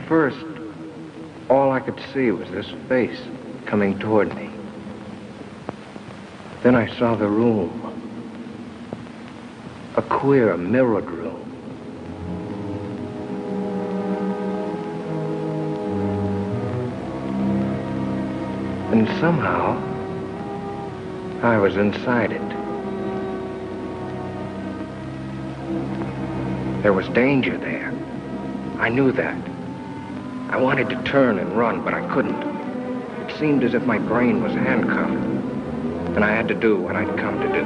first, all I could see was this face coming toward me. Then I saw the room. A queer, mirrored room. And somehow, I was inside it. There was danger there. I knew that. I wanted to turn and run, but I couldn't. It seemed as if my brain was handcuffed, and I had to do what I'd come to do.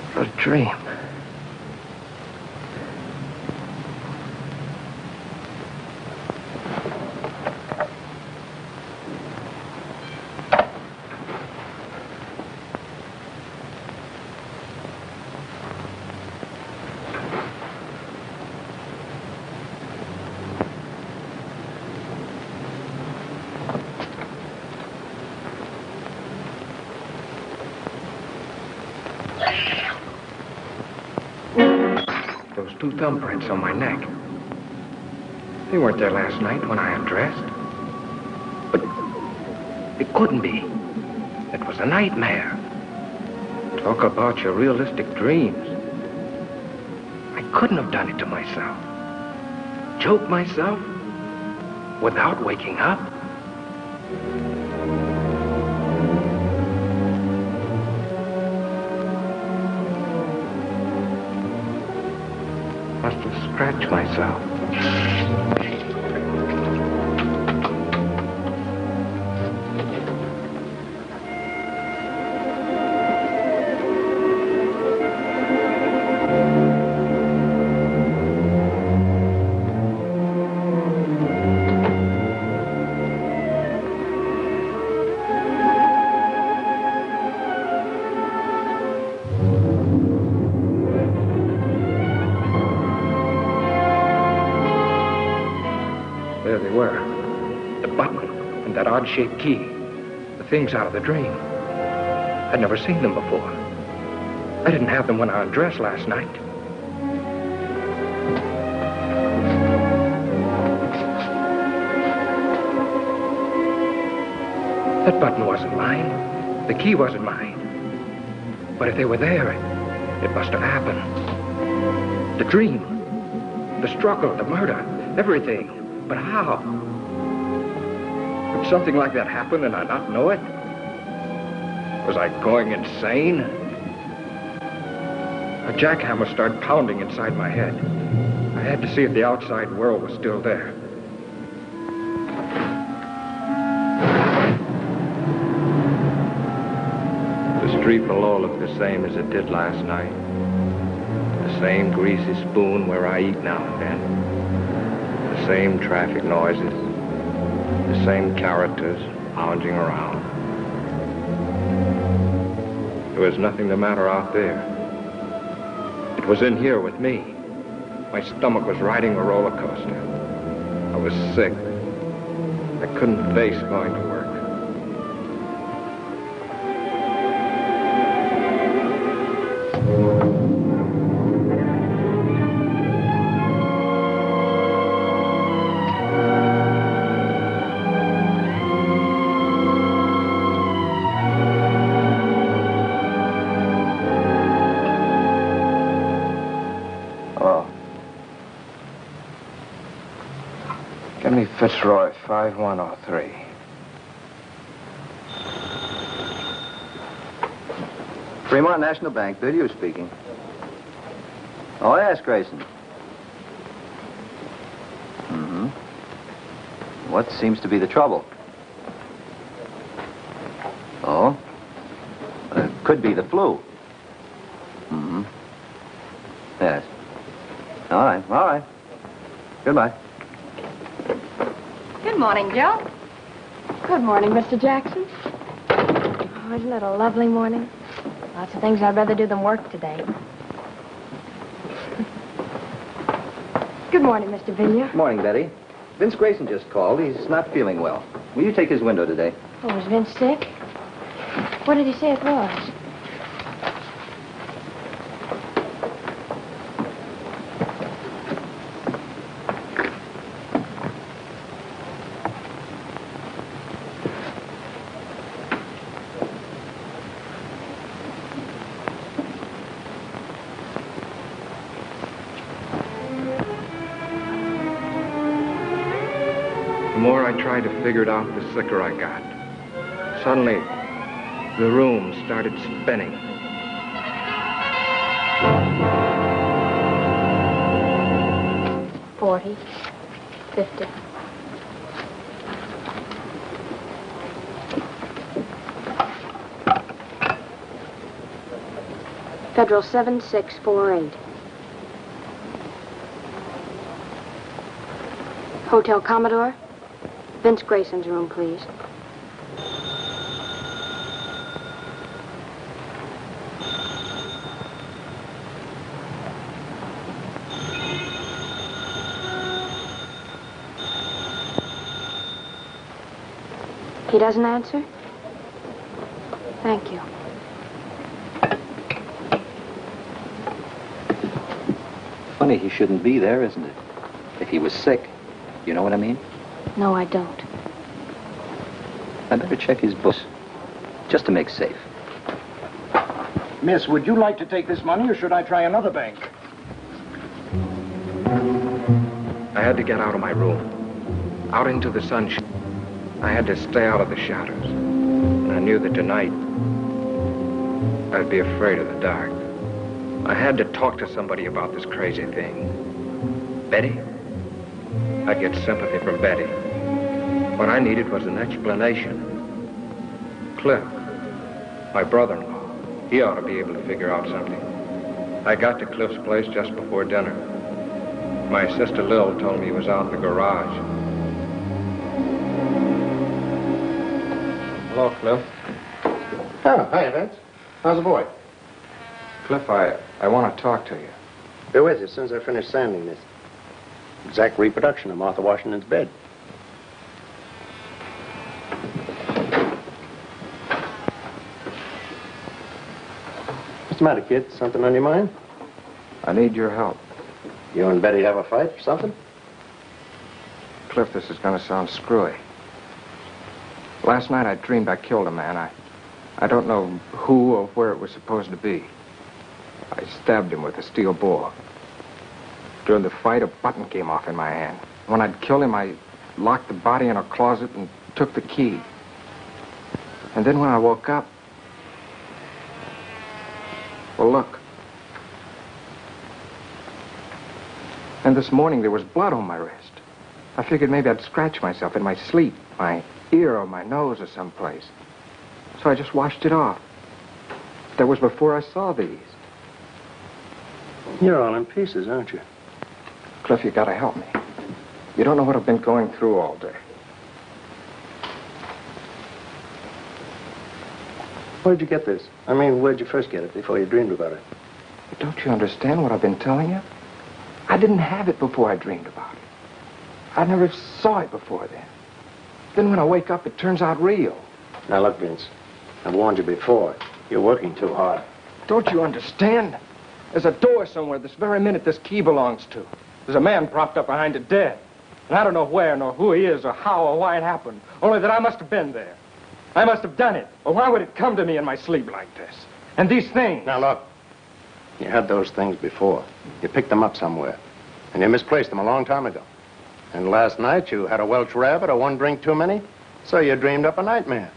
It was a dream. Those two thumbprints on my neck. They weren't there last night when I undressed. But it couldn't be. It was a nightmare. Talk about your realistic dreams. I couldn't have done it to myself. Choke myself without waking up. Must have scratched myself. There they were. The button and that odd-shaped key. The things out of the dream. I'd never seen them before. I didn't have them when I undressed last night. That button wasn't mine. The key wasn't mine. But if they were there, it must have happened. The dream, the struggle, the murder. everything. But how? Could something like that happen and I not know it? Was I going insane? A jackhammer started pounding inside my head. I had to see if the outside world was still there. The street below looked the same as it did last night. The same greasy spoon where I eat now and then. The same traffic noises. The same characters lounging around. There was nothing the matter out there. It was in here with me. My stomach was riding a roller coaster. I was sick. I couldn't face going to work. Fitzroy, 5103. Fremont National Bank, Biddy speaking. Oh, yes, Grayson. Mm-hmm. What seems to be the trouble? Oh? Could be the flu. Mm-hmm. Yes. All right. Goodbye. Good morning, Joe. Good morning, Mr. Jackson. Oh, isn't it a lovely morning? Lots of things I'd rather do than work today. Good morning, Mr. Vinya. Morning, Betty. Vince Grayson just called. He's not feeling well. Will you take his window today? Oh, was Vince sick? What did he say it was? The more I tried to figure it out, the sicker I got. Suddenly, the room started spinning. $40, $50. Federal 7648. Hotel Commodore. Vince Grayson's room, please. He doesn't answer? Thank you. Funny he shouldn't be there, isn't it? If he was sick, you know what I mean? No, I don't. I better check his books, just to make safe. Miss, would you like to take this money, or should I try another bank? I had to get out of my room, out into the sunshine. I had to stay out of the shadows. And I knew that tonight, I'd be afraid of the dark. I had to talk to somebody about this crazy thing. Betty? I'd get sympathy from Betty. What I needed was an explanation. Cliff, my brother-in-law, he ought to be able to figure out something. I got to Cliff's place just before dinner. My sister Lil told me he was out in the garage. Hello, Cliff. Oh, hi, Vince. How's the boy? Cliff, I want to talk to you. Be with you as soon as I finish sanding this. Exact reproduction of Martha Washington's bed. What's the matter, kid? Something on your mind? I need your help. You and Betty have a fight or something? Cliff, this is going to sound screwy. Last night I dreamed I killed a man. I don't know who or where it was supposed to be. I stabbed him with a steel bore. During the fight, a button came off in my hand. When I'd killed him, I locked the body in a closet and took the key. And then when I woke up, well, look. And this morning there was blood on my wrist. I figured maybe I'd scratch myself in my sleep, my ear or my nose or someplace. So I just washed it off. That was before I saw these. You're all in pieces, aren't you? Cliff, you gotta help me. You don't know what I've been going through all day. Where'd you get this? I mean, where'd you first get it before you dreamed about it? Don't you understand what I've been telling you? I didn't have it before I dreamed about it. I never saw it before then. Then when I wake up, it turns out real. Now, look, Vince. I've warned you before. You're working too hard. Don't you understand? There's a door somewhere this very minute this key belongs to. There's a man propped up behind it dead. And I don't know where, nor who he is, or how, or why it happened. Only that I must have been there. I must have done it. Or why would it come to me in my sleep like this? And these things... Now, look. You had those things before. You picked them up somewhere. And you misplaced them a long time ago. And last night you had a Welsh rabbit or one drink too many, so you dreamed up a nightmare.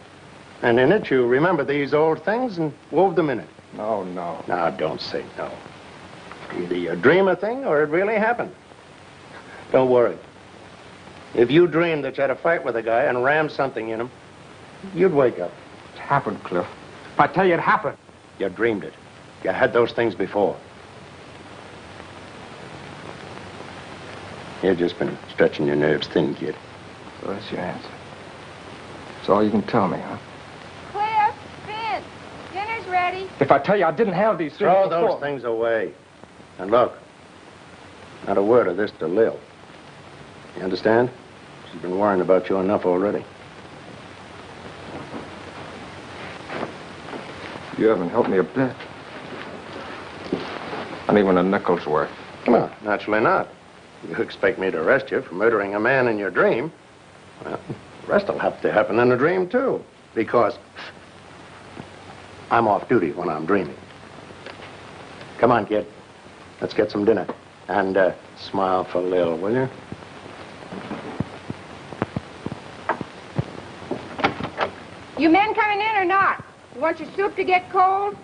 And in it you remembered these old things and wove them in it. No, no. Now, don't say no. Either you dream a thing or it really happened. Don't worry. If you dreamed that you had a fight with a guy and rammed something in him, you'd wake up. It happened, Cliff. If I tell you it happened. You dreamed it. You had those things before. You've just been stretching your nerves thin, kid. So that's your answer. That's all you can tell me, huh? Cliff, Vince, dinner's ready. If I tell you I didn't have these things Throw before... those things away. And look, not a word of this to Lil. You understand? She's been worrying about you enough already. You haven't helped me a bit. Not even a nickel's worth. Well, naturally not. You expect me to arrest you for murdering a man in your dream? Well, the rest will have to happen in a dream, too. Because I'm off duty when I'm dreaming. Come on, kid. Let's get some dinner. And smile for Lil, will you? You men coming in or not? You want your soup to get cold?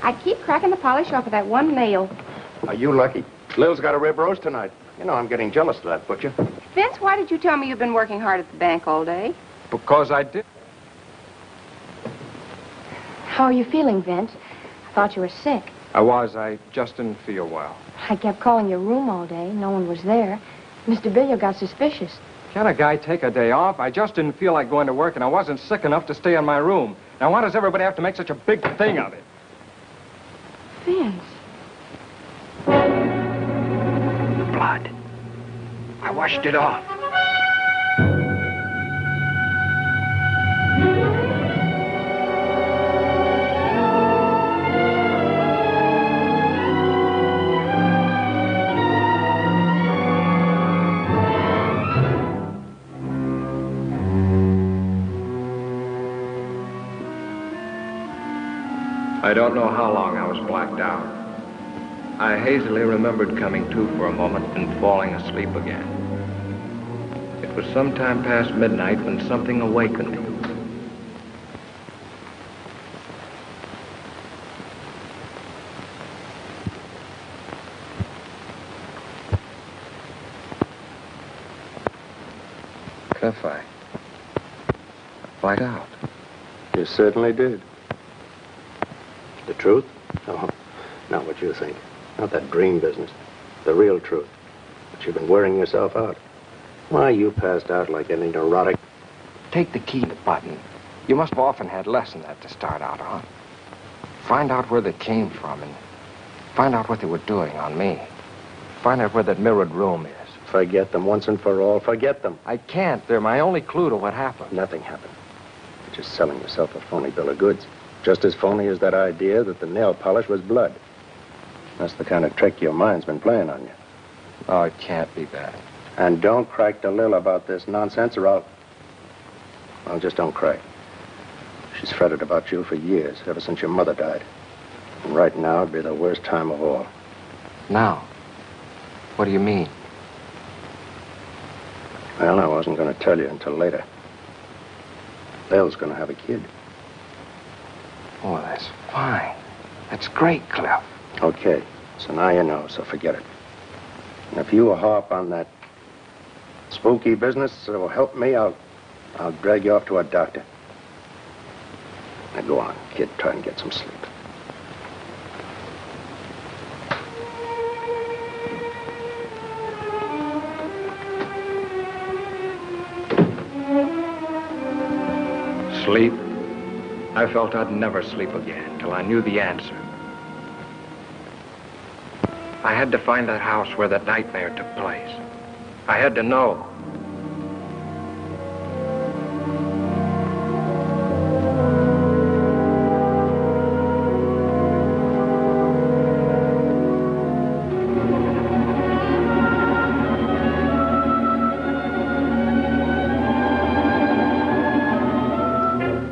I keep cracking the polish off of that one nail. Are you lucky? Lil's got a rib roast tonight. You know, I'm getting jealous of that butcher. Vince, why did you tell me you've been working hard at the bank all day? Because I did. How are you feeling, Vince? I thought you were sick. I was. I just didn't feel well. I kept calling your room all day. No one was there. Mr. Billiard got suspicious. Can't a guy take a day off? I just didn't feel like going to work, and I wasn't sick enough to stay in my room. Now, why does everybody have to make such a big thing of it? Vince. Blood. I washed it off. I don't know how long I was blacked out. I hazily remembered coming to for a moment and falling asleep again. It was sometime past midnight when something awakened me. Cliff, I blacked out. You certainly did. The truth? Oh, not what you think. Not that dream business. The real truth. But you've been wearing yourself out. Why, you passed out like any neurotic. Take the key button. You must have often had less than that to start out on. Find out where they came from and find out what they were doing on me. Find out where that mirrored room is. Forget them once and for all. Forget them. I can't. They're my only clue to what happened. Nothing happened. You're just selling yourself a phony bill of goods. Just as phony as that idea that the nail polish was blood. That's the kind of trick your mind's been playing on you. Oh, it can't be that. And don't crack to Lil about this nonsense or I'll... Well, just don't cry. She's fretted about you for years, ever since your mother died. And right now it'd be the worst time of all. Now? What do you mean? Well, I wasn't going to tell you until later. Bill's going to have a kid. Oh, that's fine. That's great, Cliff. Okay, so now you know, so forget it. And if you harp on that spooky business that will help me, I'll drag you off to a doctor. Now go on, kid, try and get some sleep. Sleep? I felt I'd never sleep again till I knew the answer. I had to find that house where that nightmare took place. I had to know.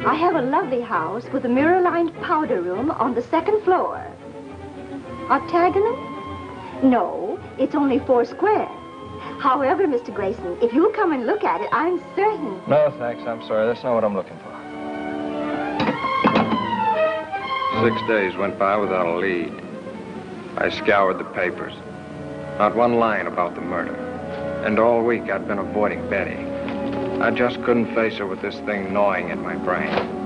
I have a lovely house with a mirror-lined powder room on the second floor. Octagonal? No, it's only 4 square. However, Mr. Grayson, if you'll come and look at it, I'm certain... No, thanks. I'm sorry. That's not what I'm looking for. 6 days went by without a lead. I scoured the papers. Not one line about the murder. And all week I'd been avoiding Betty. I just couldn't face her with this thing gnawing at my brain.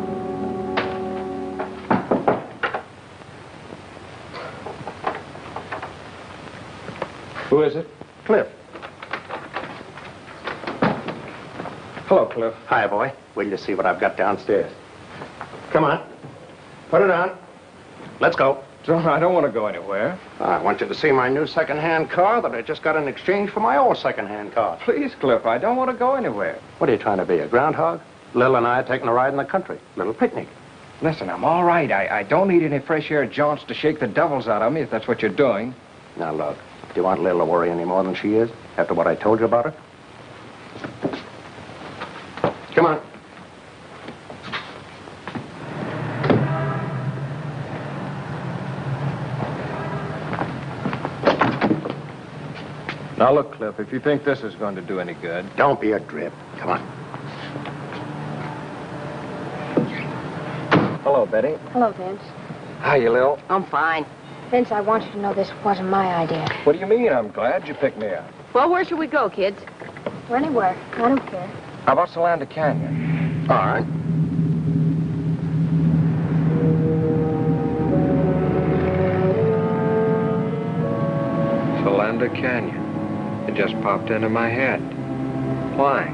Who is it? Cliff. Hello, Cliff. Hi, boy. Wait till you see what I've got downstairs. Come on. Put it on. Let's go. John, I don't want to go anywhere. I want you to see my new second-hand car that I just got in exchange for my old second-hand car. Please, Cliff, I don't want to go anywhere. What are you trying to be, a groundhog? Lil and I are taking a ride in the country. Little picnic. Listen, I'm all right. I don't need any fresh air jaunts to shake the devils out of me, if that's what you're doing. Now, look. Do you want Lil to worry any more than she is, after what I told you about her? Come on. Now, look, Cliff, if you think this is going to do any good... Don't be a drip. Come on. Hello, Betty. Hello, Vince. Hi, you Lil. I'm fine. Vince, I want you to know this wasn't my idea. What do you mean? I'm glad you picked me up. Well, where should we go, kids? Or anywhere. I don't care. How about Solanda Canyon? All right. Solanda Canyon. It just popped into my head. Why?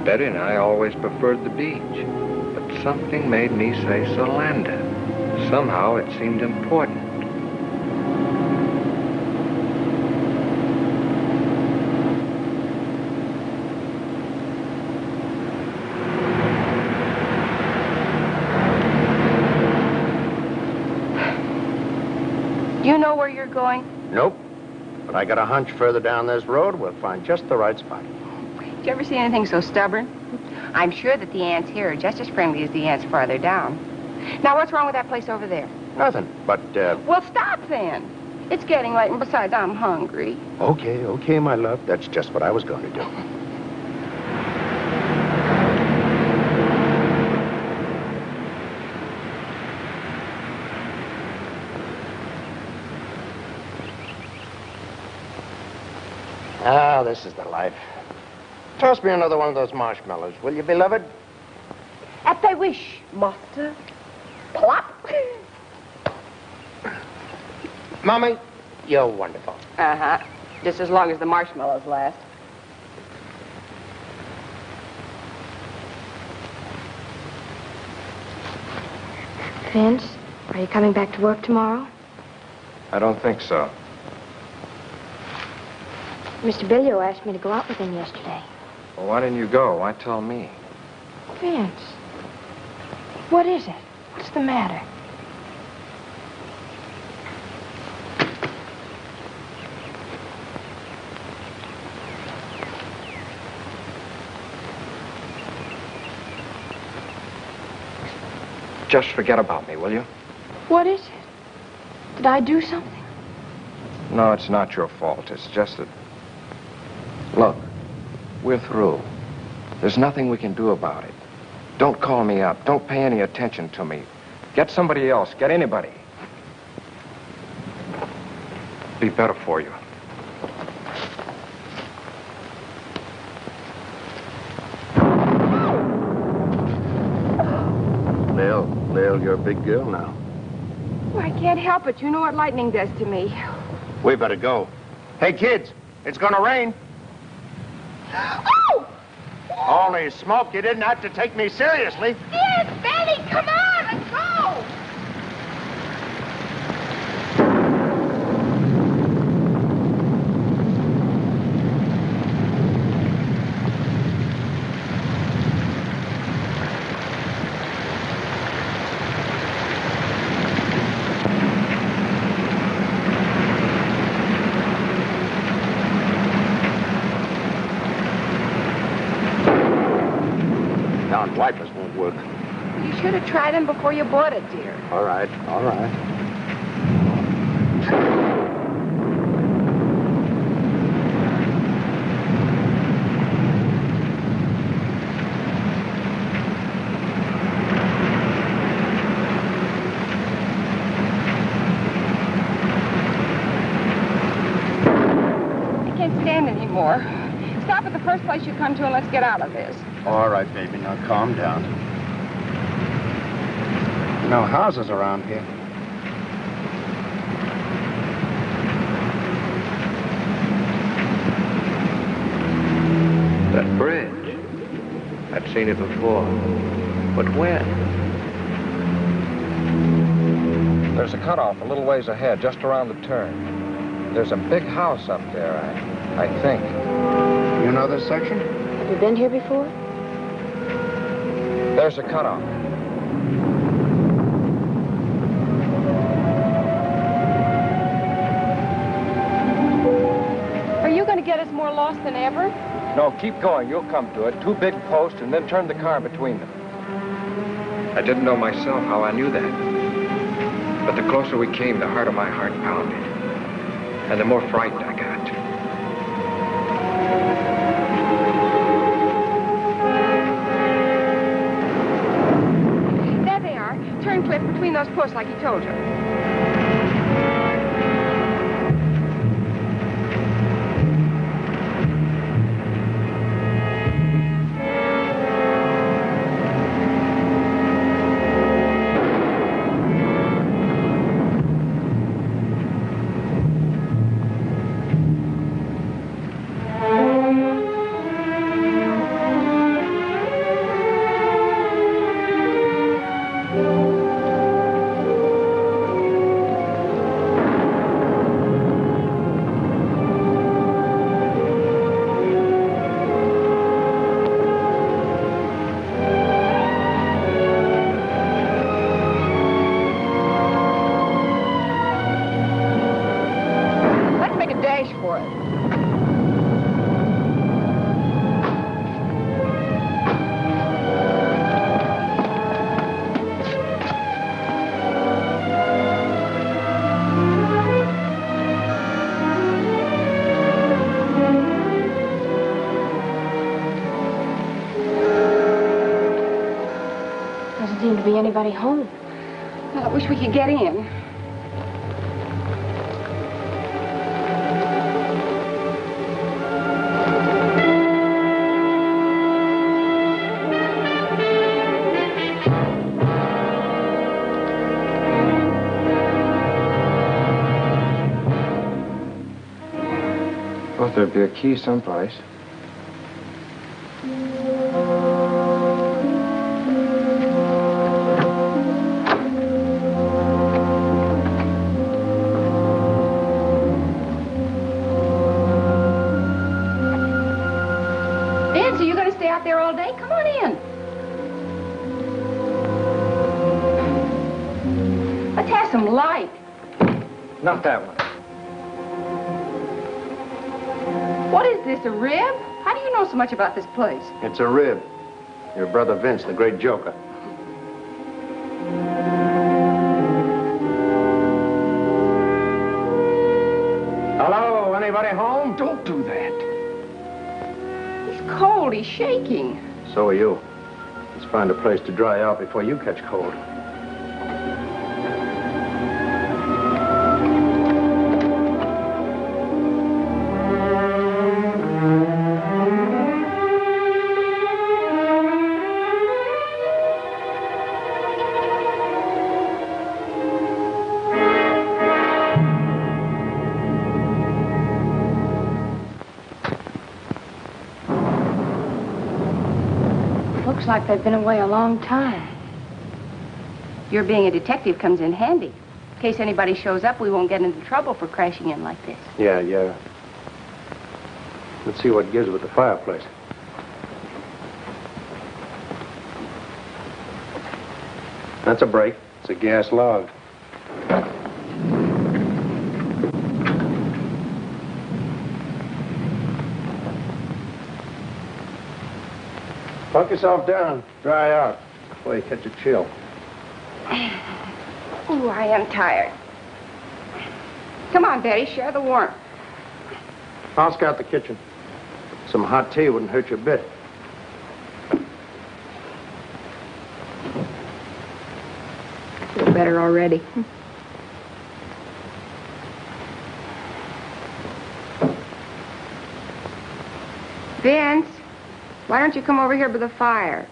Betty and I always preferred the beach. But something made me say Solanda. Somehow it seemed important. Do you know where you're going? Nope. But I got a hunch further down this road, we'll find just the right spot. Did you ever see anything so stubborn? I'm sure that the ants here are just as friendly as the ants farther down. Now, what's wrong with that place over there? Nothing, but, Well, stop then. It's getting late, and besides, I'm hungry. Okay, my love. That's just what I was going to do. Ah, this is the life. Toss me another one of those marshmallows, will you, beloved? At thy wish, master. Plop. Mommy, you're wonderful. Uh-huh. Just as long as the marshmallows last. Vince, are you coming back to work tomorrow? I don't think so. Mr. Billio asked me to go out with him yesterday. Well, why didn't you go? Why tell me? Vince, what is it? What's the matter? Just forget about me, will you? What is it? Did I do something? No, it's not your fault. It's just that... Look, we're through. There's nothing we can do about it. Don't call me up. Don't pay any attention to me. Get somebody else. Get anybody. Be better for you. Lil, you're a big girl now. Well, I can't help it. You know what lightning does to me. We better go. Hey, kids, it's gonna rain. Oh! Holy smoke, you didn't have to take me seriously. Yes, Benny, come on, let's go! Wipers won't work. You should have tried them before you bought it, dear. All right, all right. I can't stand anymore. Stop at the first place you come to and let's get out of this. All right, baby, now calm down. No houses around here. That bridge. I've seen it before. But when? There's a cutoff a little ways ahead, just around the turn. There's a big house up there, I think. You know this section? Have you been here before? There's a cutoff. Are you going to get us more lost than ever? No, keep going. You'll come to it. 2 big posts, and then turn the car between them. I didn't know myself how I knew that. But the closer we came, the harder my heart pounded. And the more frightened I got. There they are. Turn, Cliff, between those posts like he told you. Doesn't seem to be anybody home. Well, I wish we could get in. Well, there'd be a key someplace. Nancy, you going to stay out there all day? Come on in. Let's have some light. Not that one. What is this, a rib? How do you know so much about this place? It's a rib. Your brother Vince, the great joker. cold. He's shaking. So are you. Let's find a place to dry out before you catch cold. Looks like they've been away a long time. Your being a detective comes in handy. In case anybody shows up, we won't get into trouble for crashing in like this. Yeah. Let's see what gives with the fireplace. That's a break. It's a gas log. Plunk yourself down. Dry out before you catch a chill. Ooh, I am tired. Come on, Betty, share the warmth. I'll scout the kitchen. Some hot tea wouldn't hurt you a bit. Feel better already. Vince, why don't you come over here by the fire?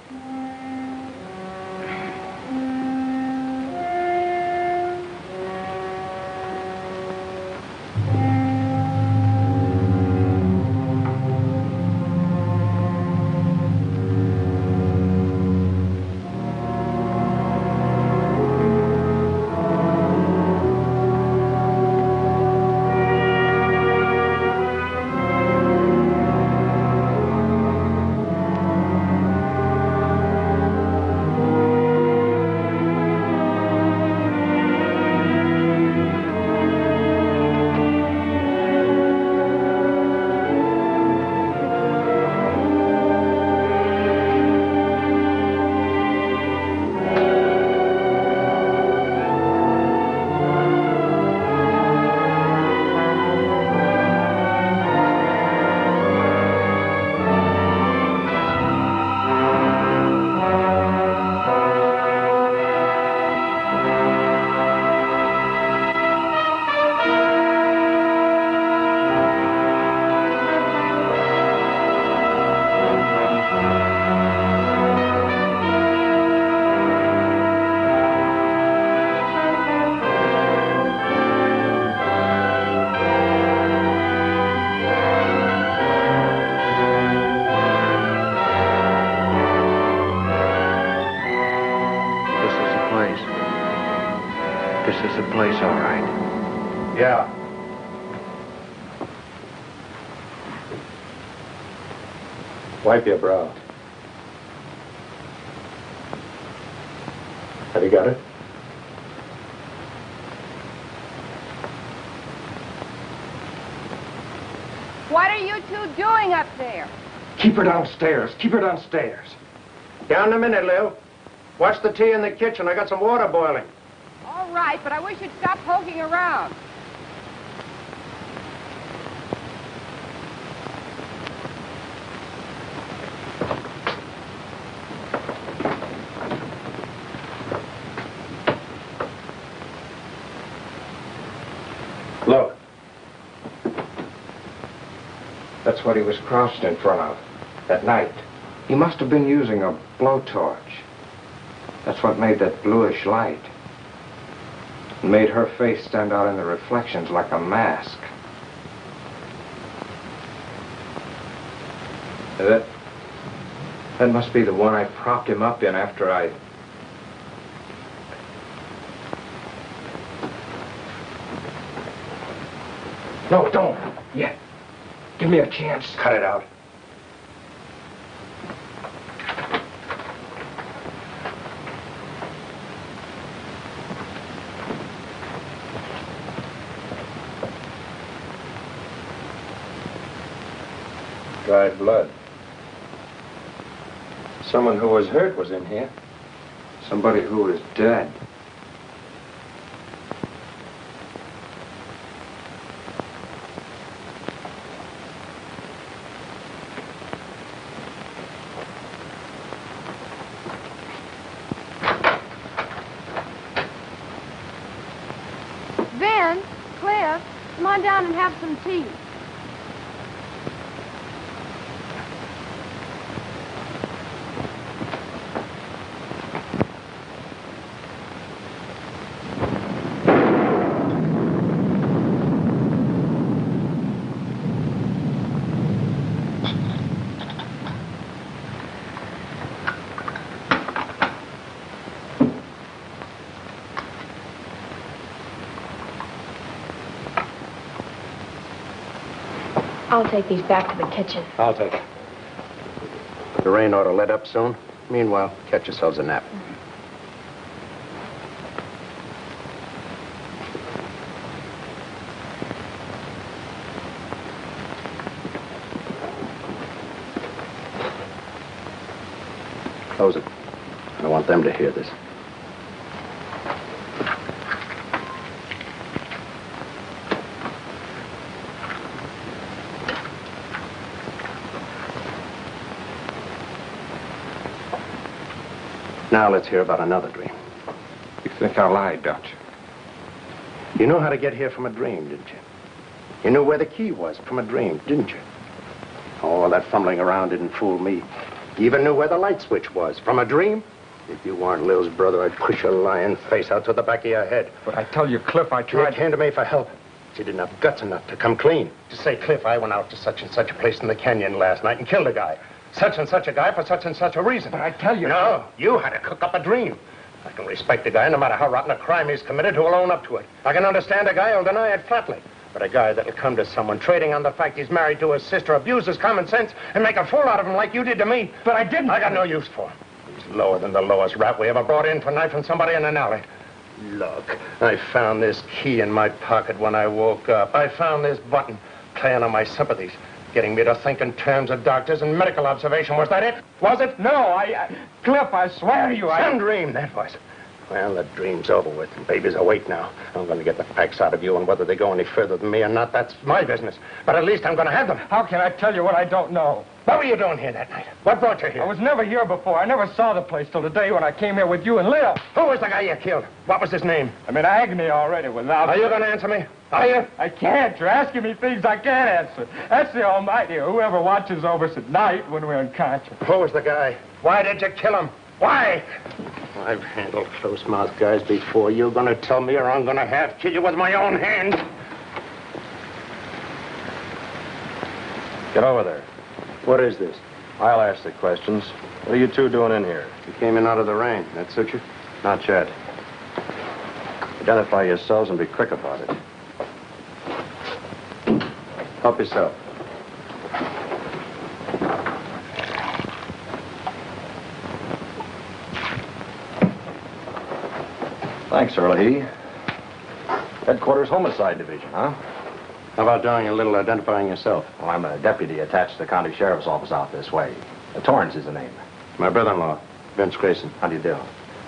This is the place, all right. Yeah. Wipe your brow. Have you got it? What are you two doing up there? Keep her downstairs. Keep her downstairs. Down in a minute, Lil. Watch the tea in the kitchen. I got some water boiling. All right, but I wish you'd stop poking around. Look. That's what he was crouched in front of at night. He must have been using a blowtorch. That's what made that bluish light. It made her face stand out in the reflections like a mask. That must be the one I propped him up in after I... No, don't. Yet. Give me a chance. Cut it out. Dried blood. Someone who was hurt was in here. Somebody who was dead. on down and have some tea. I'll take these back to the kitchen. I'll take it. The rain ought to let up soon. Meanwhile, catch yourselves a nap. Close it. I don't want them to hear this. Now let's hear about another dream. You think I lied, Dutch? You know how to get here from a dream, didn't you? You knew where the key was from a dream, didn't you? Oh, that fumbling around didn't fool me. You even knew where the light switch was from a dream. If you weren't Lil's brother, I'd push your lying face out to the back of your head. But I tell you, Cliff, I tried... You came to me for help. But you didn't have guts enough to come clean. To say, Cliff, I went out to such and such a place in the canyon last night and killed a guy. Such and such a guy for such and such a reason. But I tell you... No, you had to cook up a dream. I can respect a guy, no matter how rotten a crime he's committed, who'll own up to it. I can understand a guy who'll deny it flatly. But a guy that'll come to someone trading on the fact he's married to his sister, abuse his common sense, and make a fool out of him like you did to me. But I didn't. I got no use for him. He's lower than the lowest rat we ever brought in for knifing somebody in an alley. Look, I found this key in my pocket when I woke up. I found this button playing on my sympathies, getting me to think in terms of doctors and medical observation. Was that it? Was it? No, Cliff, I swear to you, Some dream, that was. Well, the dream's over with. The baby's awake now. I'm going to get the facts out of you, and whether they go any further than me or not, that's my business. But at least I'm going to have them. How can I tell you what I don't know? What were you doing here that night? What brought you here? I was never here before. I never saw the place till the day when I came here with you and Lil. Who was the guy you killed? What was his name? I'm in agony already without... Are you going to answer me? Are you? I can't. You're asking me things I can't answer. That's the Almighty, or whoever watches over us at night when we're unconscious. Who was the guy? Why did you kill him? Why? I've handled close-mouthed guys before. You're going to tell me, or I'm going to have kill you with my own hand. Get over there. What is this? I'll ask the questions. What are you two doing in here? You came in out of the rain. That suit you? Not yet. Identify yourselves and be quick about it. Help yourself. Thanks, Herlihy. Headquarters Homicide Division, huh? How about doing a little identifying yourself? Well, I'm a deputy attached to the county sheriff's office out this way. Torrance is the name. My brother-in-law, Vince Grayson. How do you do?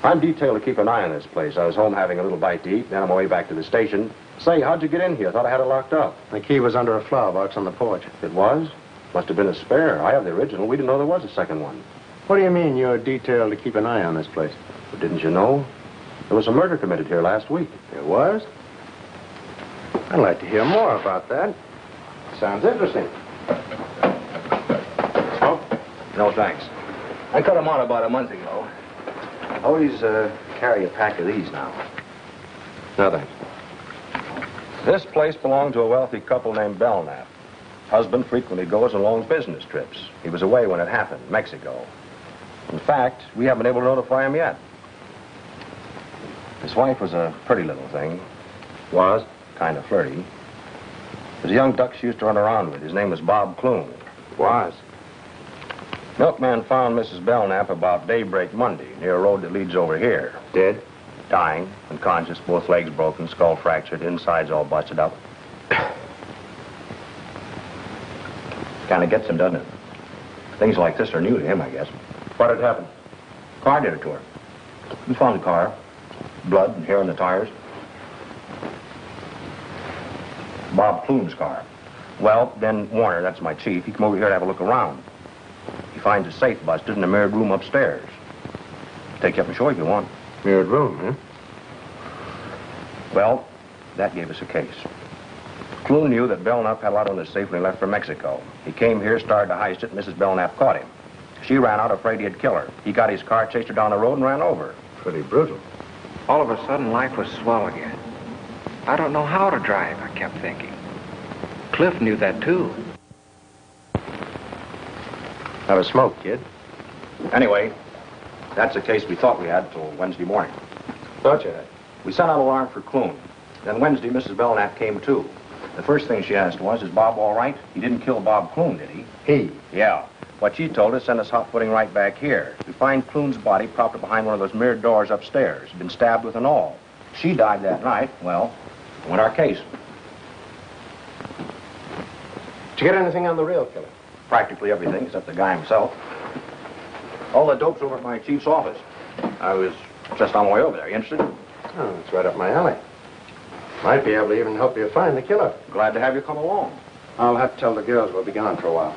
I'm detailed to keep an eye on this place. I was home having a little bite to eat, then on my way back to the station. Say, how'd you get in here? Thought I had it locked up. The key was under a flower box on the porch. It was? Must have been a spare. I have the original. We didn't know there was a second one. What do you mean you're detailed to keep an eye on this place? But didn't you know? There was a murder committed here last week. There was? I'd like to hear more about that. Sounds interesting. Smoke? No, thanks. I cut them out about a month ago. Always carry a pack of these now. No, thanks. This place belonged to a wealthy couple named Belknap. Husband frequently goes on long business trips. He was away when it happened, Mexico. In fact, we haven't been able to notify him yet. His wife was a pretty little thing. Was kind of flirty. There's a young duck she used to run around with. His name was Bob Clune. Was? Milkman found Mrs. Belknap about daybreak Monday, near a road that leads over here. Dead? Dying, unconscious, both legs broken, skull fractured, insides all busted up. Kind of gets him, doesn't it? Things like this are new to him, I guess. What had happened? Car did it to her. We found the car. Blood and hair on the tires. Bob Clune's car. Well, then Warner, that's my chief, he come over here to have a look around. He finds a safe busted in a mirrored room upstairs. Take you up and show you if you want. Mirrored room, huh? Well, that gave us a case. Clune knew that Belknap had a lot on his safe when he left for Mexico. He came here, started to heist it, and Mrs. Belknap caught him. She ran out afraid he'd kill her. He got his car, chased her down the road, and ran over her. Pretty brutal. All of a sudden, life was swell again. I don't know how to drive, I kept thinking. Cliff knew that, too. Have a smoke, kid. Anyway, that's the case we thought we had till Wednesday morning. Thought you had. We sent out an alarm for Clune. Then Wednesday, Mrs. Belknap came, too. The first thing she asked was, is Bob all right? He didn't kill Bob Clune, did he? He? Yeah. What she told us sent us hot footing right back here. We find Clune's body propped up behind one of those mirrored doors upstairs. He'd been stabbed with an awl. She died that night. Well, went our case. Did you get anything on the real killer? Practically everything except the guy himself. All the dope's over at my chief's office. I was just on my way over there. You interested? Oh, it's right up my alley. Might be able to even help you find the killer. Glad to have you come along. I'll have to tell the girls we'll be gone for a while.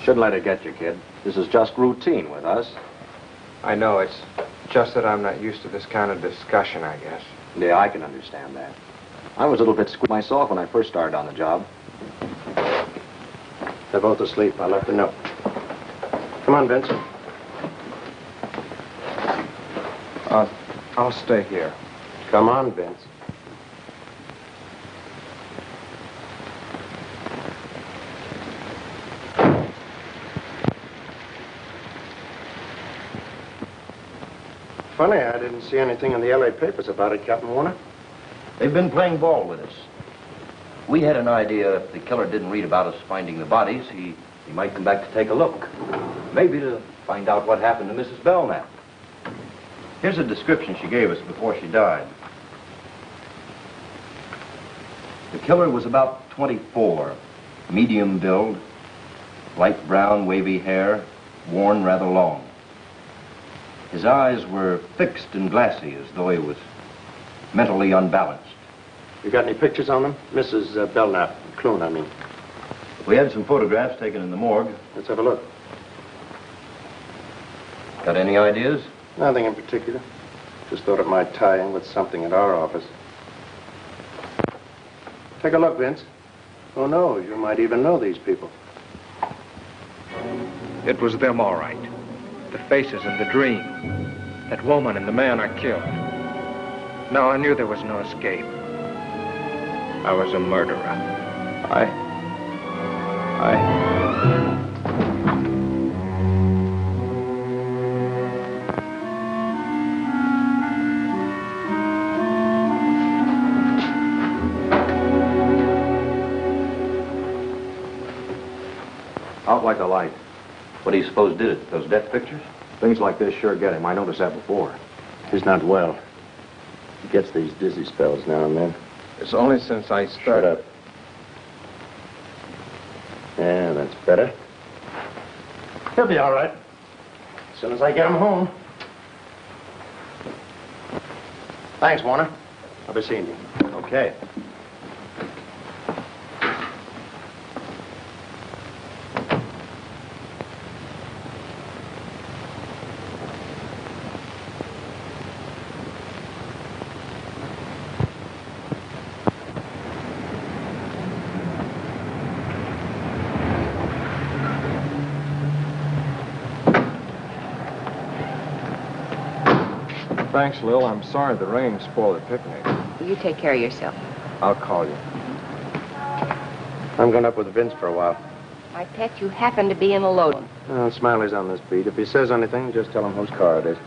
Shouldn't let it get you, kid. This is just routine with us. I know, it's just that I'm not used to this kind of discussion, I guess. Yeah, I can understand that. I was a little bit squeezed myself when I first started on the job. They're both asleep. I left a note. Come on, Vince. I'll stay here. Come on, Vince. Funny, I didn't see anything in the LA papers about it, Captain Warner. They've been playing ball with us. We had an idea if the killer didn't read about us finding the bodies, he might come back to take a look. Maybe to find out what happened to Mrs. Belknap. Here's a description she gave us before she died. The killer was about 24, medium build, light brown, wavy hair, worn rather long. His eyes were fixed and glassy, as though he was mentally unbalanced. You got any pictures on them? Mrs. Belknap, Clune, I mean. We had some photographs taken in the morgue. Let's have a look. Got any ideas? Nothing in particular. Just thought it might tie in with something at our office. Take a look, Vince. Oh, no, you might even know these people. It was them, all right. The faces in the dream. That woman and the man I killed. Now I knew there was no escape. I was a murderer. I... Out like a light. What do you suppose did it? Those death pictures? Things like this sure get him. I noticed that before. He's not well. He gets these dizzy spells now and then. It's only since I started. Shut up. Yeah, that's better. He'll be all right. As soon as I get him home. Thanks, Warner. I'll be seeing you. Okay. Thanks, Lil. I'm sorry the rain spoiled the picnic. You take care of yourself. I'll call you. I'm going up with Vince for a while. My pet, you happen to be in a load. Oh, Smiley's on this beat. If he says anything, just tell him whose car it is.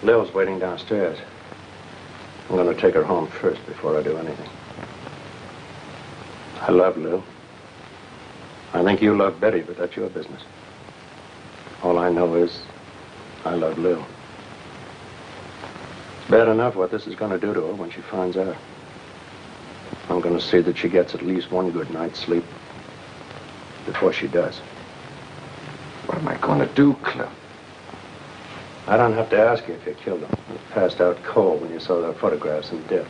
Lil's waiting downstairs. I'm going to take her home first before I do anything. I love Lil. I think you love Betty, but that's your business. All I know is I love Lil. It's bad enough what this is going to do to her when she finds out. I'm going to see that she gets at least one good night's sleep before she does. What am I going to do, Cliff? I don't have to ask you if you killed him. You passed out cold when you saw their photographs in dip.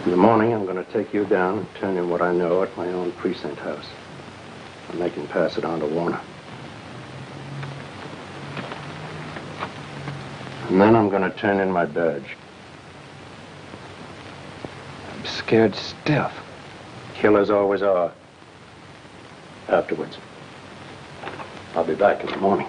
In the morning, I'm going to take you down and turn in what I know at my own precinct house. And they can pass it on to Warner. And then I'm going to turn in my badge. I'm scared stiff. Killers always are. Afterwards. I'll be back in the morning.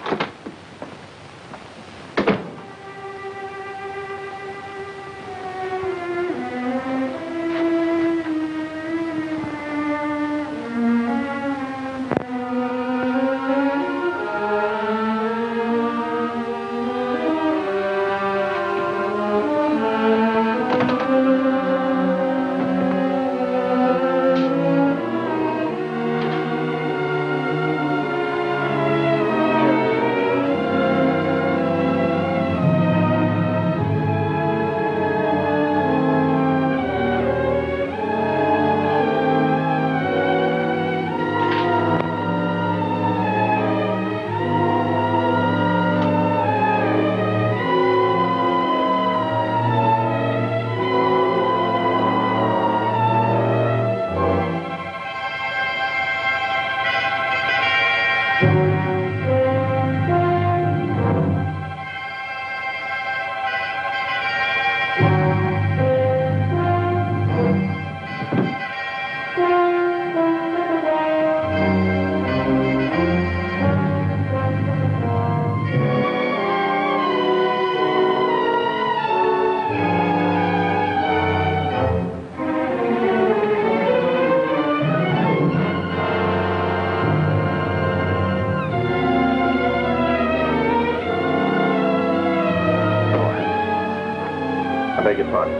I beg your pardon.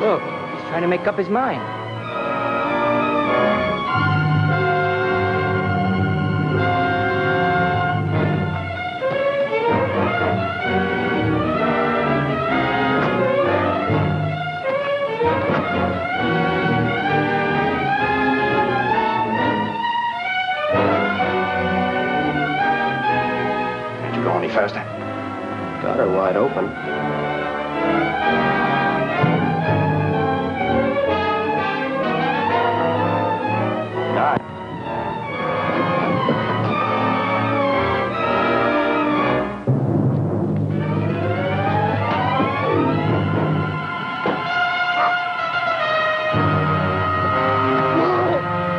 Look, he's trying to make up his mind. Faster. Got her wide open. Got it.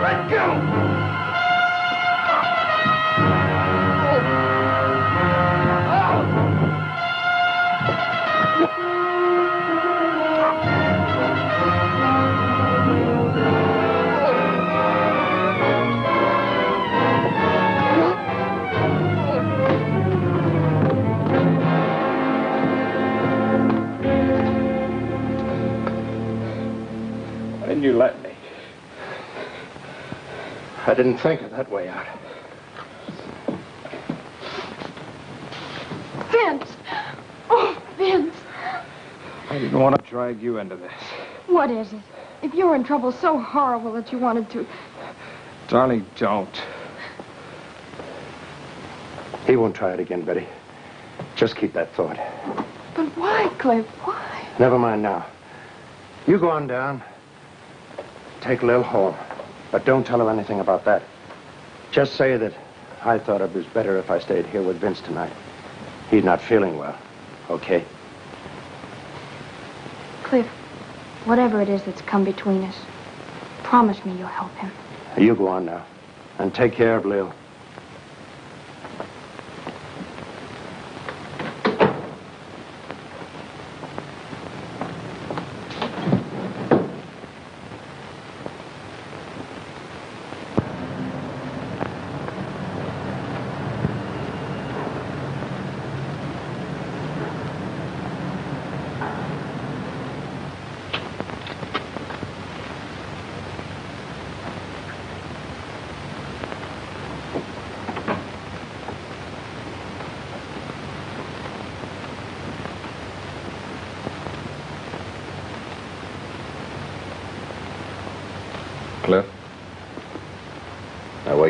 Let go! You let me. I didn't think of that way out. Vince! Oh, Vince! I didn't want to drag you into this. What is it? If you were in trouble so horrible that you wanted to... Darling, don't. He won't try it again, Betty. Just keep that thought. But why, Cliff? Why? Never mind now. You go on down. Take Lil home. But don't tell her anything about that. Just say that I thought it was better if I stayed here with Vince tonight. He's not feeling well. Okay? Cliff, whatever it is that's come between us, promise me you'll help him. You go on now. And take care of Lil.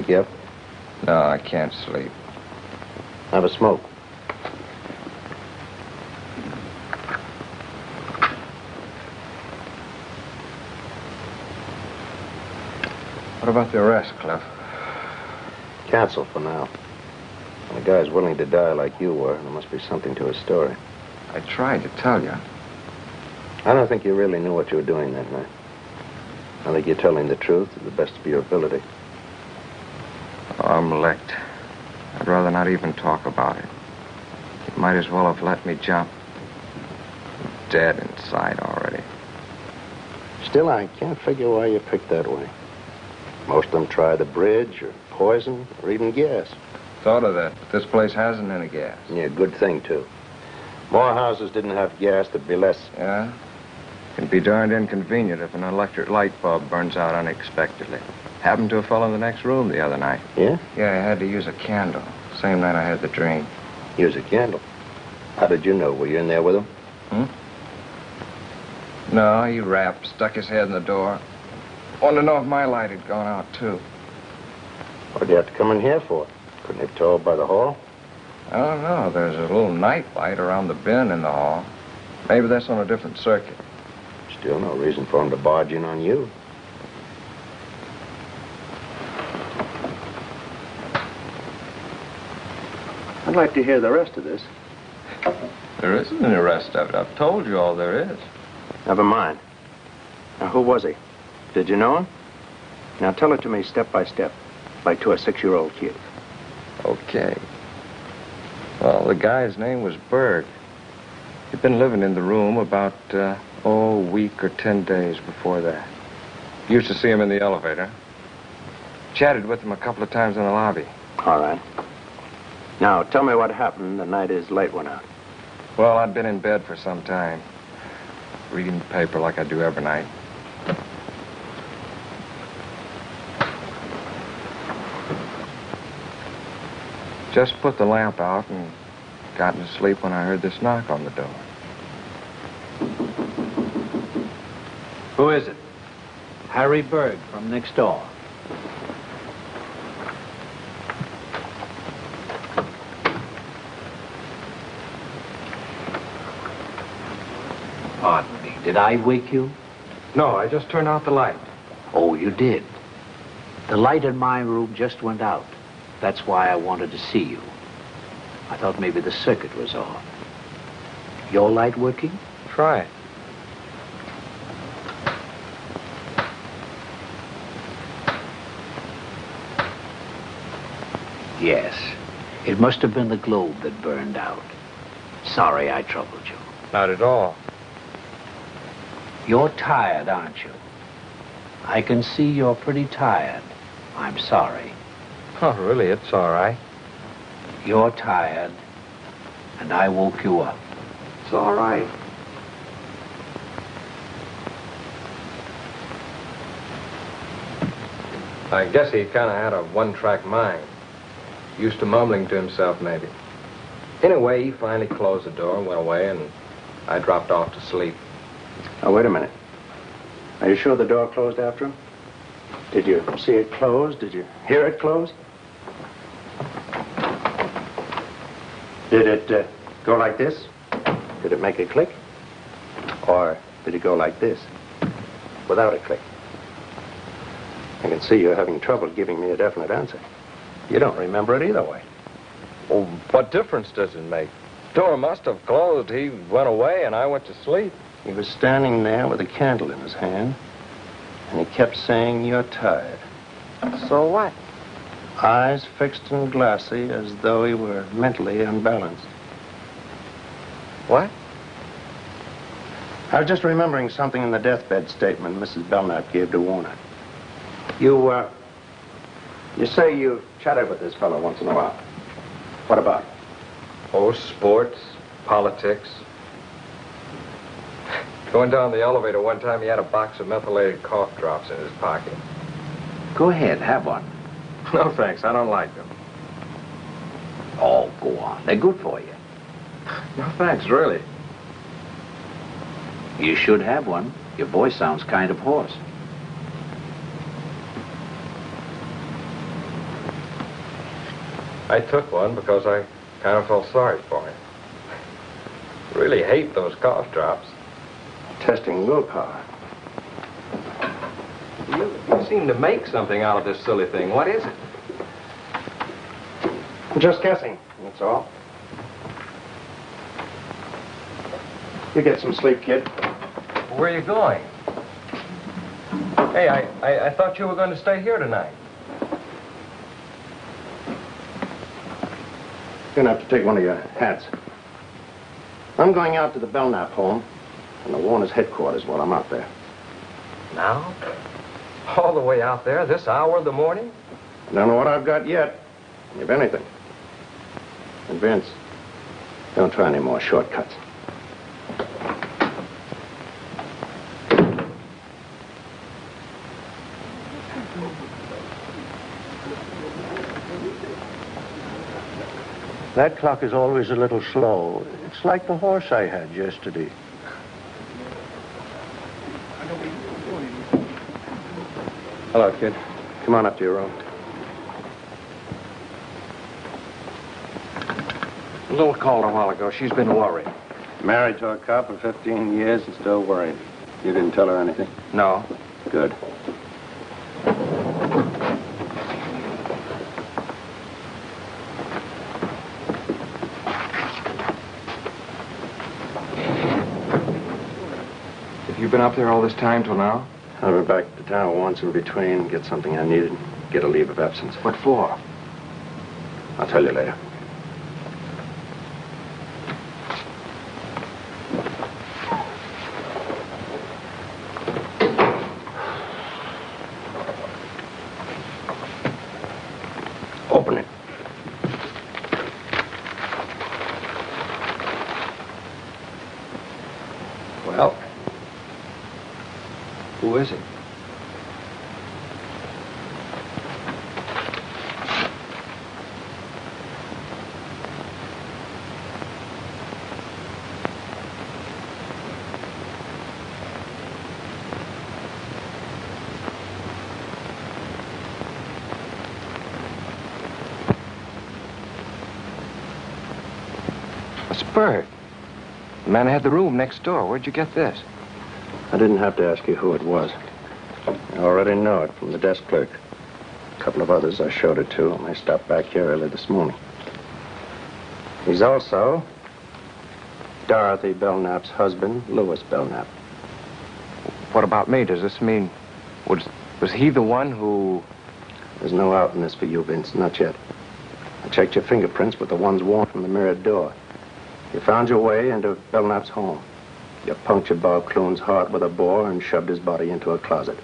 Wake you up? No, I can't sleep. Have a smoke. What about the arrest, Cliff? Cancel for now. When a guy's willing to die like you were, there must be something to his story. I tried to tell you. I don't think you really knew what you were doing that night. I think you're telling the truth to the best of your ability. Oh, I'm licked. I'd rather not even talk about it. You might as well have let me jump. I'm dead inside already. Still, I can't figure why you picked that way. Most of them try the bridge, or poison, or even gas. Thought of that, but this place hasn't any gas. Yeah, good thing, too. More houses didn't have gas, there'd be less. Yeah? Can be darned inconvenient if an electric light bulb burns out unexpectedly. Happened to a fellow in the next room the other night. Yeah? Yeah, I had to use a candle. Same night I had the dream. Use a candle. How did you know? Were you in there with him? No, he rapped, stuck his head in the door. Wanted to know if my light had gone out, too. What'd you have to come in here for? Couldn't have told by the hall? I don't know. There's a little night light around the bin in the hall. Maybe that's on a different circuit. Still no reason for him to barge in on you. I'd like to hear the rest of this. There isn't any rest of it. I've told you all there is. Never mind. Now, who was he? Did you know him? Now, tell it to me step by step, like to a 6-year-old kid. Okay. Well, the guy's name was Berg. He'd been living in the room about, a week or 10 days before that. Used to see him in the elevator. Chatted with him a couple of times in the lobby. All right. Now, tell me what happened the night his light went out. Well, I'd been in bed for some time, reading the paper like I do every night. Just put the lamp out and got to sleep when I heard this knock on the door. Who is it? Harry Berg from next door. Pardon me, did I wake you? No, I just turned out the light. Oh, you did. The light in my room just went out. That's why I wanted to see you. I thought maybe the circuit was off. Your light working? Try it. Yes. It must have been the globe that burned out. Sorry I troubled you. Not at all. You're tired, aren't you? I can see you're pretty tired. I'm sorry. Oh, really, it's all right. You're tired, and I woke you up. It's all right. I guess he kind of had a one-track mind. Used to mumbling to himself, maybe. Anyway, he finally closed the door and went away, and I dropped off to sleep. Oh, wait a minute. Are you sure the door closed after him? Did you see it close? Did you hear it close? Did it go like this? Did it make a click? Or did it go like this, without a click? I can see you're having trouble giving me a definite answer. You don't remember it either way. Well, what difference does it make? Door must have closed. He went away, and I went to sleep. He was standing there with a candle in his hand, and he kept saying, "You're tired." So what? Eyes fixed and glassy, as though he were mentally unbalanced. What? I was just remembering something in the deathbed statement Mrs. Belknap gave to Warner. You say you chatted with this fellow once in a while. What about? Oh, sports, politics. Going down the elevator one time, he had a box of methylated cough drops in his pocket. Go ahead, have one. No, thanks. I don't like them. Oh, go on. They're good for you. No, thanks, really. You should have one. Your voice sounds kind of hoarse. I took one because I kind of felt sorry for him. Really hate those cough drops. Testing willpower. You seem to make something out of this silly thing. What is it? I'm just guessing, that's all. You get some sleep, kid. Where are you going? Hey, I thought you were going to stay here tonight. You're gonna have to take one of your hats. I'm going out to the Belknap home and the Warner's headquarters while I'm out there. Now? All the way out there, this hour of the morning? Don't know what I've got yet, if anything. And Vince, don't try any more shortcuts. That clock is always a little slow. It's like the horse I had yesterday. Hello, kid. Come on up to your room. A little called a while ago. She's been worried. Married to a cop for 15 years and still worried. You didn't tell her anything? No. Good. Have you been up there all this time till now? I went back to town once in between, get something I needed, get a leave of absence. What for? I'll tell you later. Open it. Well, who is it? It's Bert. The man who had the room next door. Where'd you get this? I didn't have to ask you who it was. I already know it from the desk clerk. A couple of others I showed it to when I stopped back here early this morning. He's also Dorothy Belknap's husband, Louis Belknap. What about me? Does this mean... Was he the one who... There's no out in this for you, Vince. Not yet. I checked your fingerprints with the ones worn from the mirrored door. You found your way into Belknap's home. You punctured Bob Clune's heart with a bore and shoved his body into a closet.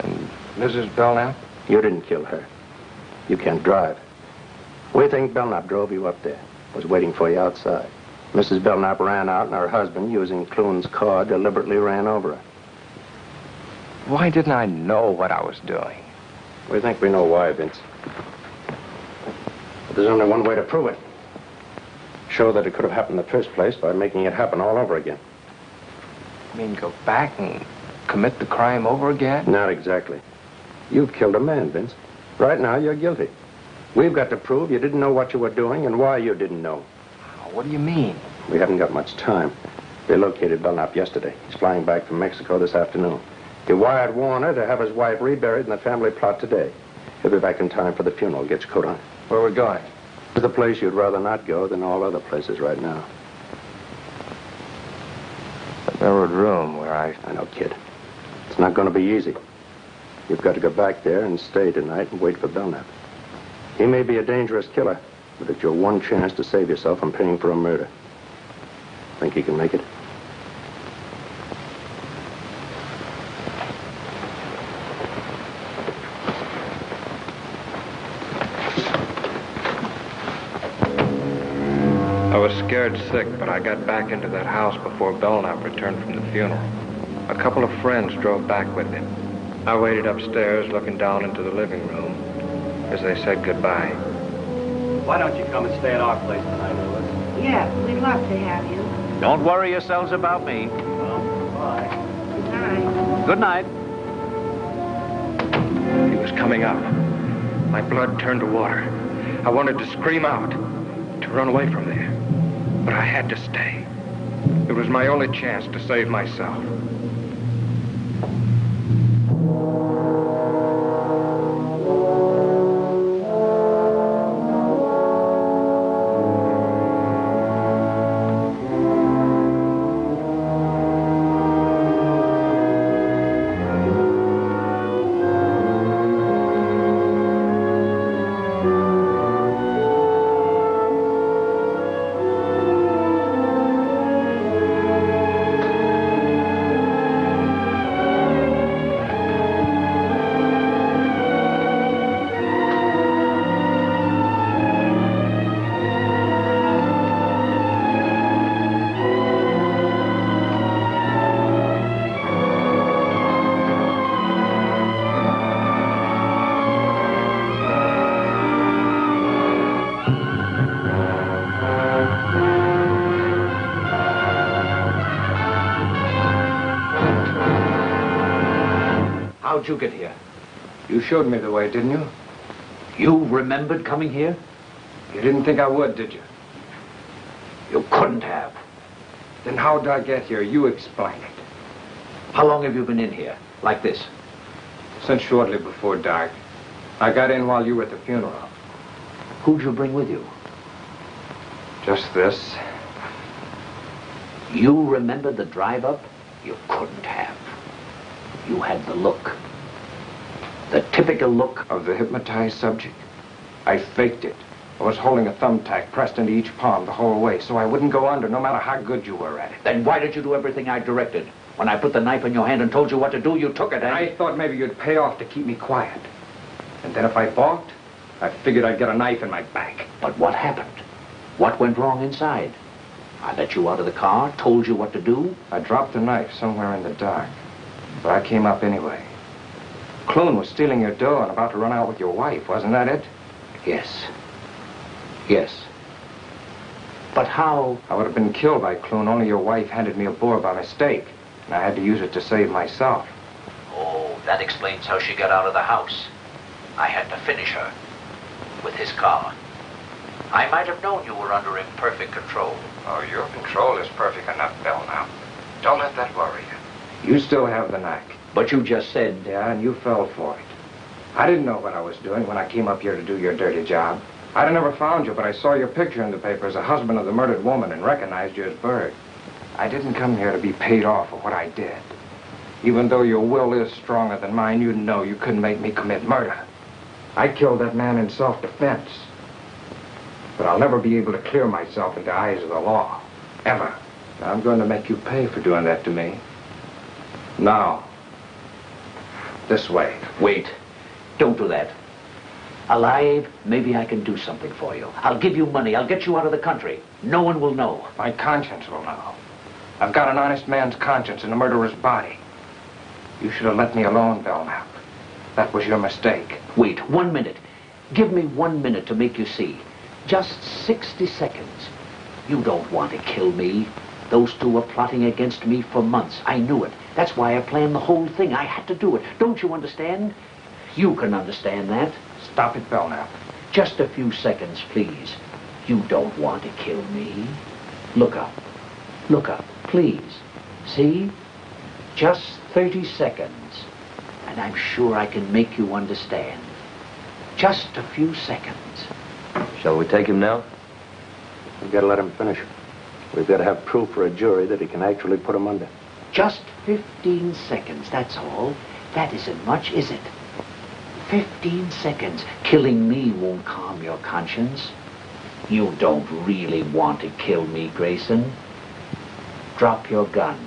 And Mrs. Belknap? You didn't kill her. You can't drive. We think Belknap drove you up there. Was waiting for you outside. Mrs. Belknap ran out and her husband, using Clune's car, deliberately ran over her. Why didn't I know what I was doing? We think we know why, Vince. But there's only one way to prove it. Show that it could have happened in the first place by making it happen all over again. You mean go back and commit the crime over again? Not exactly. You've killed a man, Vince. Right now, you're guilty. We've got to prove you didn't know what you were doing and why you didn't know. What do you mean? We haven't got much time. They located Belknap yesterday. He's flying back from Mexico this afternoon. He wired Warner to have his wife reburied in the family plot today. He'll be back in time for the funeral. Get your coat on. Where are we going? It's the place you'd rather not go than all other places right now. The mirrored room where I know, kid. It's not going to be easy. You've got to go back there and stay tonight and wait for Belknap. He may be a dangerous killer, but it's your one chance to save yourself from paying for a murder. Think he can make it? I was scared sick, but I got back into that house before Belknap returned from the funeral. A couple of friends drove back with him. I waited upstairs, looking down into the living room as they said goodbye. Why don't you come and stay at our place tonight, Louis? Yeah, we'd love to have you. Don't worry yourselves about me. Well, bye. Good night. Good night. He was coming up. My blood turned to water. I wanted to scream out, to run away from there. But I had to stay. It was my only chance to save myself. How'd you get here? You showed me the way, didn't you? You remembered coming here? You didn't think I would, did you? You couldn't have. Then how'd I get here? You explain it. How long have you been in here? Like this? Since shortly before dark. I got in while you were at the funeral. Who'd you bring with you? Just this. You remember the drive up? You couldn't have. You had the look. The typical look Of the hypnotized subject? I faked it. I was holding a thumbtack pressed into each palm the whole way, so I wouldn't go under no matter how good you were at it. Then why did you do everything I directed? When I put the knife in your hand and told you what to do, you took it, and I thought maybe you'd pay off to keep me quiet. And then if I balked, I figured I'd get a knife in my back. But what happened? What went wrong inside? I let you out of the car, told you what to do. I dropped the knife somewhere in the dark, but I came up anyway. Clune was stealing your dough and about to run out with your wife, wasn't that it? Yes. Yes. But how? I would have been killed by Clune, only your wife handed me a bore by mistake, and I had to use it to save myself. Oh, that explains how she got out of the house. I had to finish her with his car. I might have known you were under imperfect control. Oh, your control is perfect enough, Bell, now. Don't let that worry you. You still have the knack. But you just said... Yeah, and you fell for it. I didn't know what I was doing when I came up here to do your dirty job. I'd have never found you, but I saw your picture in the paper as a husband of the murdered woman and recognized you as Bird. I didn't come here to be paid off for what I did. Even though your will is stronger than mine, you know you couldn't make me commit murder. I killed that man in self-defense. But I'll never be able to clear myself in the eyes of the law. Ever. Now, I'm going to make you pay for doing that to me. Now. This way. Wait. Don't do that. Alive, maybe I can do something for you. I'll give you money. I'll get you out of the country. No one will know. My conscience will know. I've got an honest man's conscience in a murderer's body. You should have let me alone, Belknap. That was your mistake. Wait, 1 minute. Give me 1 minute to make you see. Just 60 seconds. You don't want to kill me. Those two were plotting against me for months. I knew it. That's why I planned the whole thing. I had to do it. Don't you understand? You can understand that. Stop it, Belknap. Just a few seconds, please. You don't want to kill me. Look up. Look up, please. See? Just 30 seconds. And I'm sure I can make you understand. Just a few seconds. Shall we take him now? We've got to let him finish. We've got to have proof for a jury that he can actually put him under. Just 15 seconds, that's all. That isn't much, is it? 15 seconds. Killing me won't calm your conscience. You don't really want to kill me, Grayson. Drop your gun.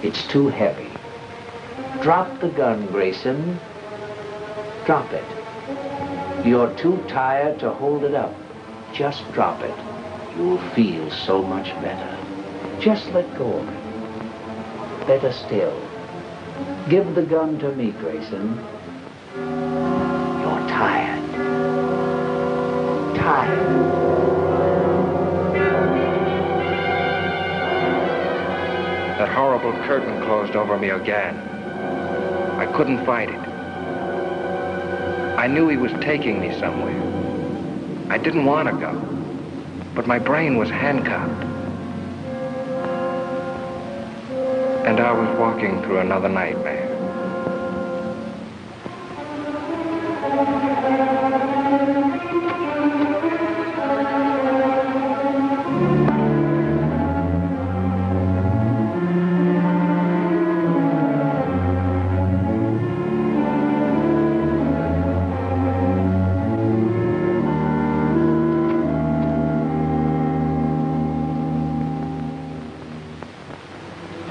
It's too heavy. Drop the gun, Grayson. Drop it. You're too tired to hold it up. Just drop it. You'll feel so much better. Just let go of it. Better still. Give the gun to me, Grayson. You're tired. Tired. That horrible curtain closed over me again. I couldn't fight it. I knew he was taking me somewhere. I didn't want to go, but my brain was handcuffed. And I was walking through another nightmare.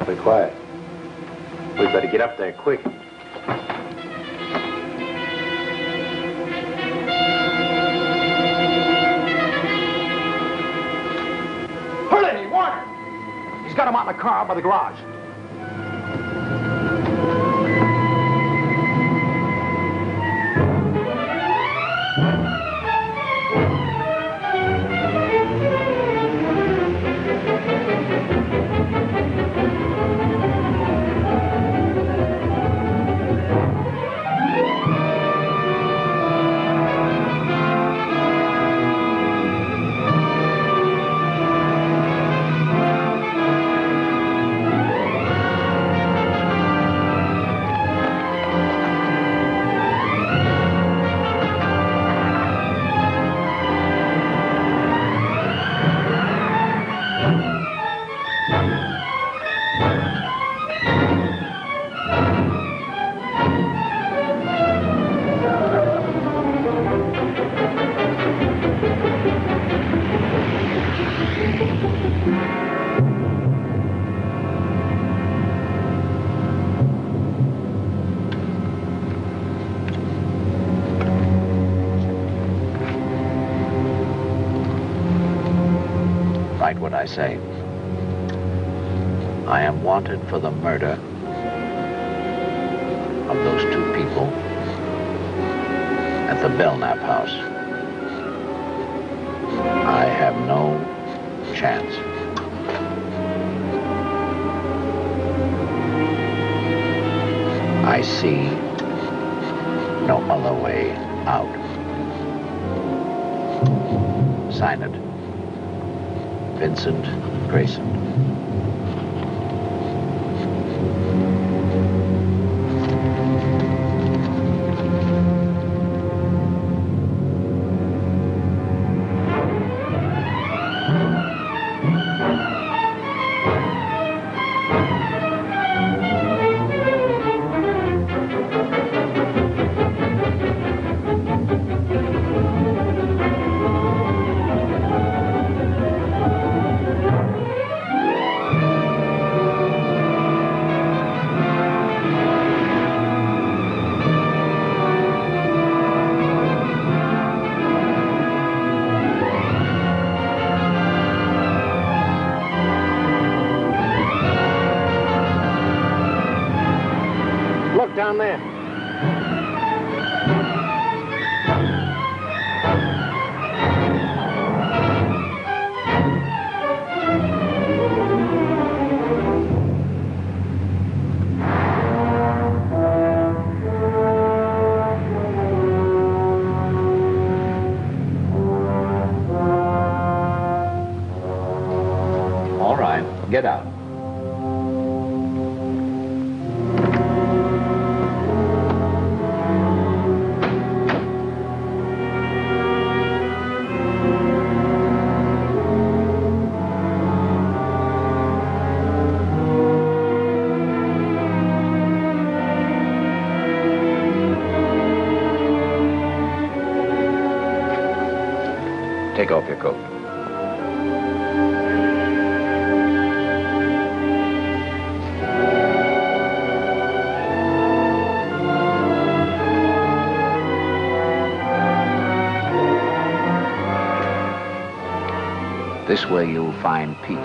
Be quiet. We'd better get up there quick. Herlihy, Warner! He's got him out in the car by the garage. Write what I say. I am wanted for the murder of those two people at the Belknap house. I have no chance. I see no other way out. Sign it. Vincent Grayson. Look down there. All right, get out. Take off your coat. This way you'll find peace.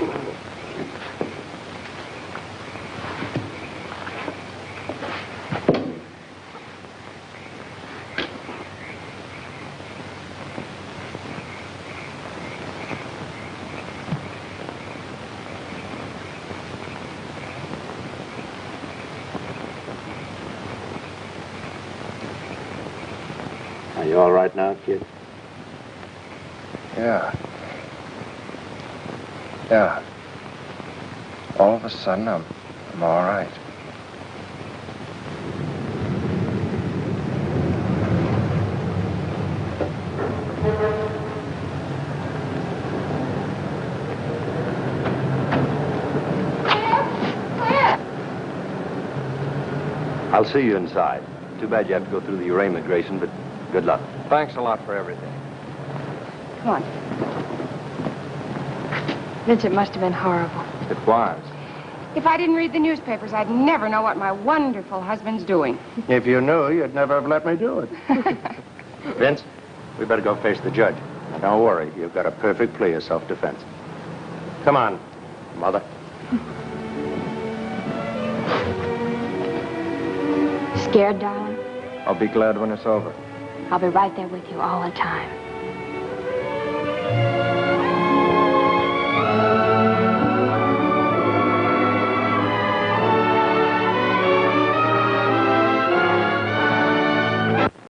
Are you all right now, kid? Yeah. Yeah. All of a sudden, I'm all right. I'll see you inside. Too bad you have to go through the arraignment, Grayson, but good luck. Thanks a lot for everything. Come on. Vince, it must have been horrible. It was. If I didn't read the newspapers, I'd never know what my wonderful husband's doing. If you knew, you'd never have let me do it. Vince, we better go face the judge. Don't worry, you've got a perfect plea of self-defense. Come on, Mother. Scared, darling? I'll be glad when it's over. I'll be right there with you all the time.